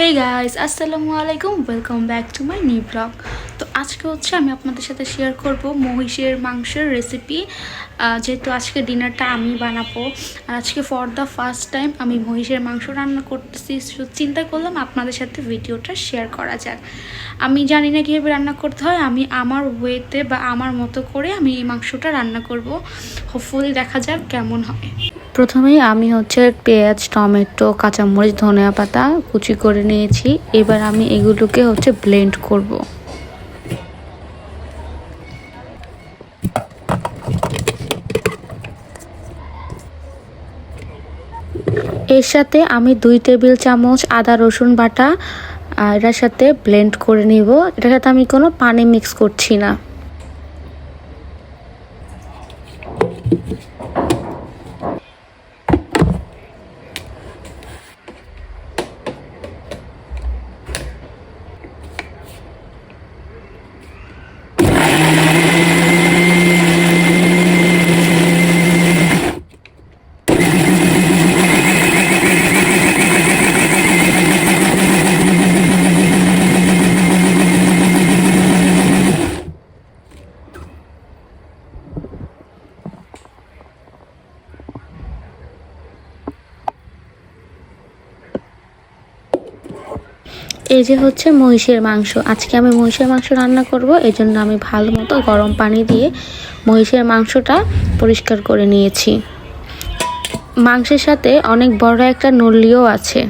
Hey guys, আসসালামু আলাইকুম, welcome back to my new blog. তো আজকে হচ্ছে আমি আপনাদের সাথে শেয়ার করব মহিষের মাংসের রেসিপি। যেহেতু আজকে ডিনারটা আমি বানাবো আর আজকে ফর দ্য ফার্স্ট টাইম আমি মহিষের মাংস রান্না করতেছি, চিন্তা করলাম আপনাদের সাথে ভিডিওটা শেয়ার করা যাক। আমি জানি না কীভাবে রান্না করতে হয়, আমি আমার ওয়েতে বা আমার মতো করে আমি এই মাংসটা রান্না করব। হোপফুলি দেখা যাক কেমন হয়। প্রথমেই আমি হচ্ছে পেঁয়াজ, টমেটো, কাঁচামরিচ, ধনিয়া পাতা কুচি করে নিয়েছি। এবার আমি এগুলোকে হচ্ছে ব্লেন্ড করব। এর সাথে আমি 2 টেবিল চামচ আদা রসুন বাটা এটার সাথে ব্লেন্ড করে নিব। এটার সাথে আমি কোনো পানি মিক্স করছি না। এই যে হচ্ছে মহিষের মাংস। আজকে আমি মহিষের মাংস রান্না করব, এই জন্য আমি ভালো মতো গরম পানি দিয়ে মহিষের মাংসটা পরিষ্কার করে নিয়েছি। মাংসের সাথে অনেক বড় একটা নলিও আছে।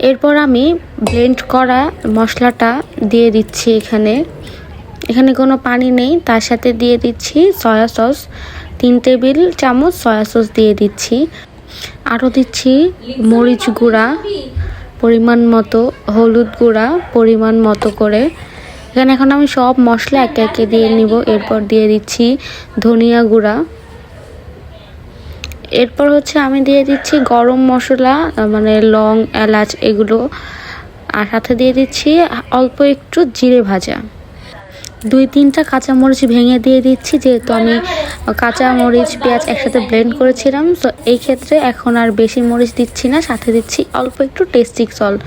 এরপর আমি ব্লেন্ড করা মশলাটা দিয়ে দিচ্ছি। এখানে কোনো পানি নেই, তার সাথে দিয়ে দিচ্ছি সয়া সস। 3 টেবিল চামচ সয়া সস দিয়ে দিচ্ছি। আরও দিচ্ছি মরিচ গুঁড়া পরিমাণ মতো, হলুদ গুঁড়া পরিমাণ মতো করে। এখানে এখন আমি সব মশলা একে একে দিয়ে নিব। এরপর দিয়ে দিচ্ছি ধনিয়া গুঁড়া। এরপর হচ্ছে আমি দিয়ে দিচ্ছি গরম মশলা, মানে লং, এলাচ এগুলো। আর সাথে দিয়ে দিচ্ছি অল্প একটু জিরে ভাজা। 2-3টা কাঁচামরিচ ভেঙে দিয়ে দিচ্ছি, যেহেতু আমি কাঁচামরিচ পেঁয়াজ একসাথে ব্লেন্ড করেছিলাম। তো এই ক্ষেত্রে এখন আর বেশি মরিচ দিচ্ছি না, সাথে দিচ্ছি অল্প একটু টেস্টি সল্ট।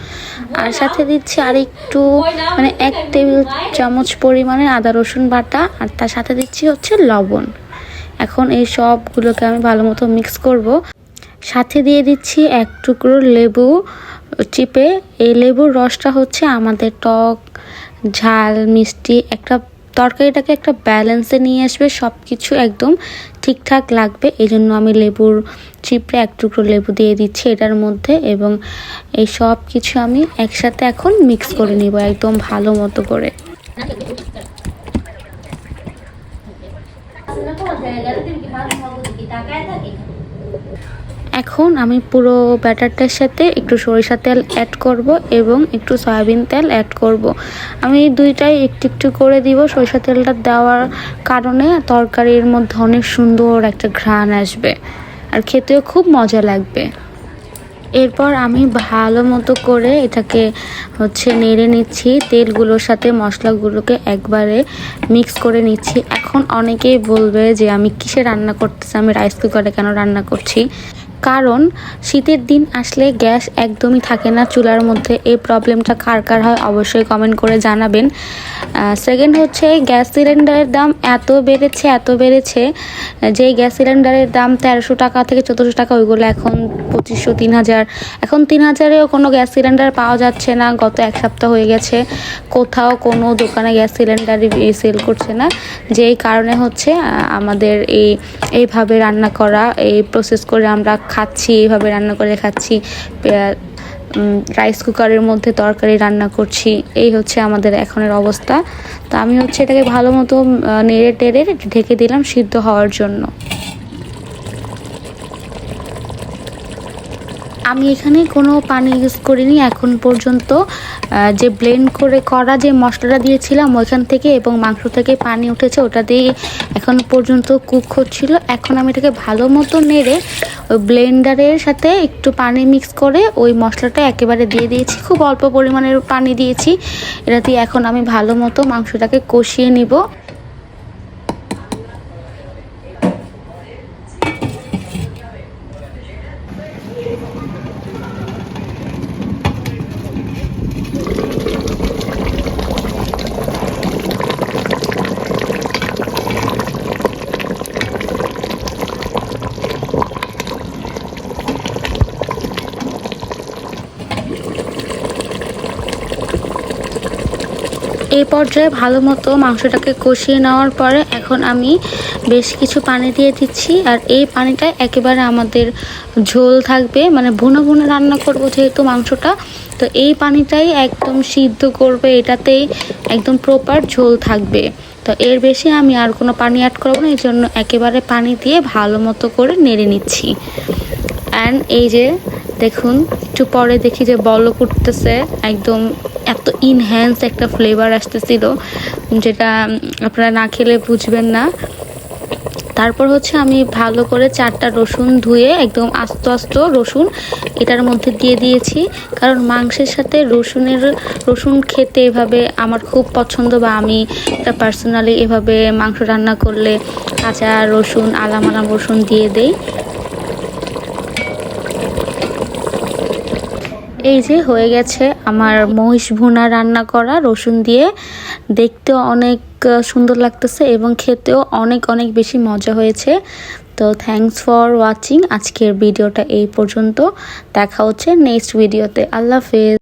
আর সাথে দিচ্ছি আর একটু, মানে 1 টেবিল চামচ পরিমাণে আদা রসুন বাটা। আর তার সাথে দিচ্ছি হচ্ছে লবণ। এখন এই সবগুলোকে আমি ভালো মতো মিক্স করব। সাথে দিয়ে দিচ্ছি 1 টুকরো লেবু চিপে। এই লেবুর রসটা হচ্ছে আমাদের টক, ঝাল, মিষ্টি একটা তরকারিটাকে একটা ব্যালেন্সে নিয়ে আসবে, সব কিছু একদম ঠিকঠাক লাগবে। এই জন্য আমি লেবুর চিপড়ে 1 টুকরো লেবু দিয়ে দিচ্ছি এটার মধ্যে। এবং এই সব কিছু আমি একসাথে এখন মিক্স করে নিব একদম ভালো মতো করে। এখন আমি পুরো ব্যাটারটার সাথে একটু সরিষা তেল অ্যাড করব এবং একটু সয়াবিন তেল অ্যাড করব। আমি দুইটাই একটু একটু করে দিব। সরিষা তেলটা দেওয়ার কারণে তরকারির মধ্যে অনেক সুন্দর একটা ঘ্রাণ আসবে আর খেতেও খুব মজা লাগবে। এরপর আমি ভালো মতো করে এটাকে হচ্ছে নেড়ে নিচ্ছি, তেলগুলোর সাথে মশলাগুলোকে একবারে মিক্স করে নিচ্ছি। এখন অনেকেই বলবে যে আমি কিসে রান্না করতেছি, আমি রাইস কুকারে কেন রান্না করছি। কারণ শীতের দিন আসলে গ্যাস একদমই থাকে না চুলার মধ্যে। এই প্রবলেমটা কার কার হয় অবশ্যই কমেন্ট করে জানাবেন। সেকেন্ড হচ্ছে গ্যাস সিলিন্ডারের দাম এত বেড়েছে যে গ্যাস সিলিন্ডারের দাম 1300 টাকা থেকে 1400 টাকা, ওইগুলো এখন 2500, 3000। এখন 3000-এও কোনো গ্যাস সিলিন্ডার পাওয়া যাচ্ছে না। গত 1 সপ্তাহ হয়ে গেছে কোথাও কোনো দোকানে গ্যাস সিলিন্ডার সেল করছে না। যেই কারণে হচ্ছে আমাদের এইভাবে রান্না করা, এই প্রসেস করে আমরা খাচ্ছি, এইভাবে রান্না করে খাচ্ছি। রাইস কুকারের মধ্যে তরকারি রান্না করছি, এই হচ্ছে আমাদের এখনের অবস্থা। তো আমি হচ্ছে এটাকে ভালো মতো নেড়ে টেড়ে ঢেকে দিলাম সিদ্ধ হওয়ার জন্য। আমি এখানে কোনো পানি ইউজ করিনি এখন পর্যন্ত। যে ব্লেন্ড করা যে মশলাটা দিয়েছিলাম ওইখান থেকে এবং মাংস থেকে পানি উঠেছে, ওটা দিয়ে এখন পর্যন্ত কুক হচ্ছিল। এখন আমি এটাকে ভালো মতো নেড়ে ওই ব্লেন্ডারের সাথে একটু পানি মিক্স করে ওই মশলাটা একেবারে দিয়ে দিয়েছি। খুব অল্প পরিমাণের পানি দিয়েছি। এটা দিয়ে এখন আমি ভালো মতো মাংসটাকে কষিয়ে নিব। এই পর্যায়ে ভালো মতো মাংসটাকে কষিয়ে নেওয়ার পরে এখন আমি বেশ কিছু পানি দিয়ে দিচ্ছি। আর এই পানিটা একেবারে আমাদের ঝোল থাকবে, মানে ভুনো ভুনো রান্না করব যেহেতু মাংসটা, তো এই পানিটাই একদম সিদ্ধ করবে, এটাতেই একদম প্রপার ঝোল থাকবে। তো এর বেশি আমি আর কোনো পানি অ্যাড করবো না, এই জন্য একেবারে পানি দিয়ে ভালো মতো করে নেড়ে নিচ্ছি। অ্যান্ড এই যে দেখুন, একটু পরে দেখি যে বলক উঠতেছে, একদম এত ইনহ্যান্স একটা ফ্লেভার আসতেছিল যেটা আপনারা না খেলে বুঝবেন না। তারপর হচ্ছে আমি ভালো করে 4টা রসুন ধুয়ে একদম আস্ত আস্ত রসুন এটার মধ্যে দিয়ে দিয়েছি, কারণ মাংসের সাথে রসুন খেতে এভাবে আমার খুব পছন্দ, বা আমি এটা পার্সোনালি এভাবে মাংস রান্না করলে কাঁচা রসুন আলাম রসুন দিয়ে দেই। এই যে হয়ে গেছে আমার মহিষ ভুনা রান্না করা রসুন দিয়ে, দেখতেও অনেক সুন্দর লাগতেছে এবং খেতেও অনেক অনেক বেশি মজা হয়েছে। তো থ্যাঙ্কস ফর ওয়াচিং, আজকের ভিডিওটা এই পর্যন্ত, দেখা হচ্ছে নেক্সট ভিডিওতে। আল্লাহ হাফেজ।